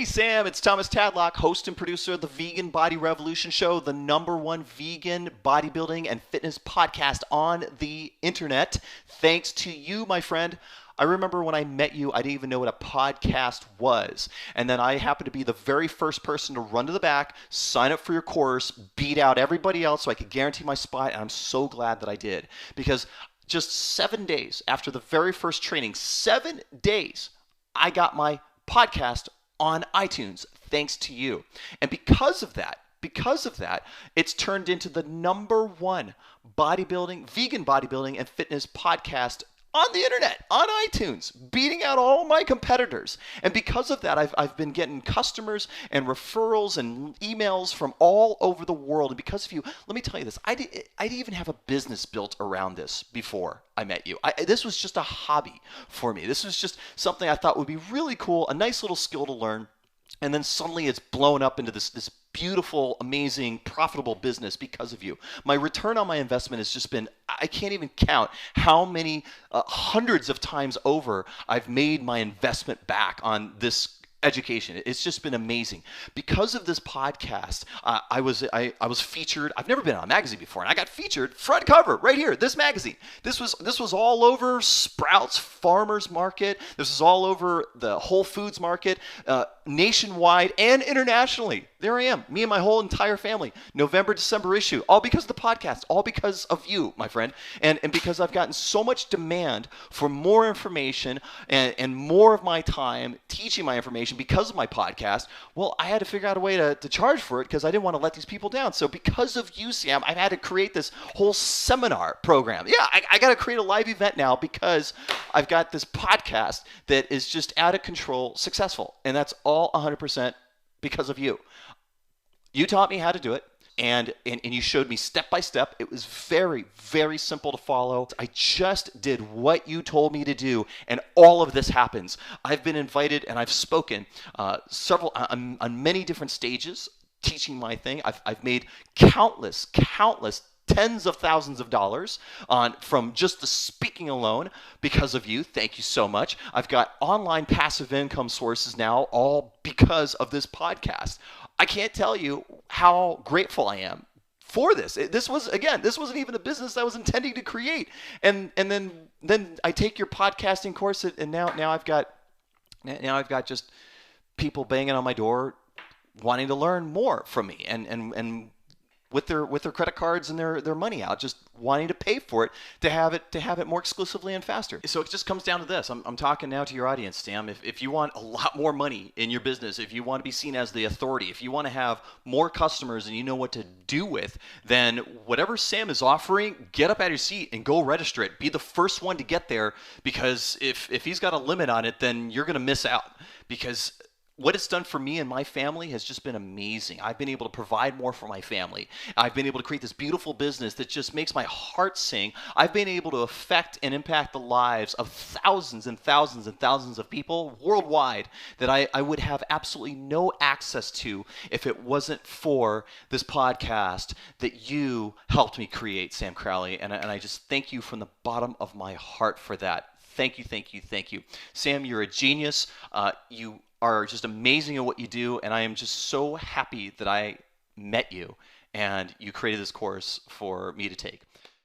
Hey Sam, it's Thomas Tadlock, host and producer of the Vegan Body Revolution Show, the #1 vegan bodybuilding and fitness podcast on the internet. Thanks to you, my friend. I remember when I met you, I didn't even know what a podcast was. And then I happened to be the very first person to run to the back, sign up for your course, beat out everybody else so I could guarantee my spot. And I'm so glad that I did. Because just 7 days after the very first training, 7 days, I got my podcast on iTunes, thanks to you. And because of that, it's turned into the #1 vegan bodybuilding and fitness podcast on the internet, on iTunes, beating out all my competitors. And because of that, I've been getting customers and referrals and emails from all over the world. And because of you, let me tell you this, I didn't even have a business built around this before I met you. This was just a hobby for me. This was just something I thought would be really cool, a nice little skill to learn. And then suddenly it's blown up into this beautiful, amazing, profitable business because of you. My return on my investment has just been, I can't even count how many hundreds of times over I've made my investment back on this education. It's just been amazing. Because of this podcast, I was featured. I've never been on a magazine before, and I got featured front cover right here. This magazine. This was all over Sprouts Farmers Market. This was all over the Whole Foods Market, nationwide and internationally. There I am, me and my whole entire family. November, December issue, all because of the podcast, all because of you, my friend, and because I've gotten so much demand for more information and more of my time teaching my information because of my podcast. Well, I had to figure out a way to charge for it because I didn't want to let these people down. So because of you, Sam, I've had to create this whole seminar program. Yeah, I got to create a live event now because I've got this podcast that is just out of control successful. And that's all 100% because of you. You taught me how to do it, and you showed me step by step. It was very, very simple to follow. I just did what you told me to do, and all of this happens. I've been invited, and I've spoken several on many different stages, teaching my thing. I've made countless tens of thousands of dollars from just the speaking alone because of you. Thank you so much. I've got online passive income sources now, all because of this podcast. I can't tell you how grateful I am for this. This wasn't even a business I was intending to create. And then I take your podcasting course, and now I've got just people banging on my door wanting to learn more from me and with their credit cards and their money out, just wanting to pay for it to have it more exclusively and faster. So it just comes down to this. I'm talking now to your audience, Sam. If you want a lot more money in your business, if you want to be seen as the authority, if you want to have more customers and you know what to do with, then whatever Sam is offering, get up out of your seat and go register it. Be the first one to get there, because if he's got a limit on it, then you're going to miss out, because what it's done for me and my family has just been amazing. I've been able to provide more for my family. I've been able to create this beautiful business that just makes my heart sing. I've been able to affect and impact the lives of thousands and thousands and thousands of people worldwide that I would have absolutely no access to if it wasn't for this podcast that you helped me create, Sam Crowley. And I just thank you from the bottom of my heart for that. Thank you, thank you, thank you. Sam, you're a genius. You are just amazing at what you do, and I am just so happy that I met you and you created this course for me to take.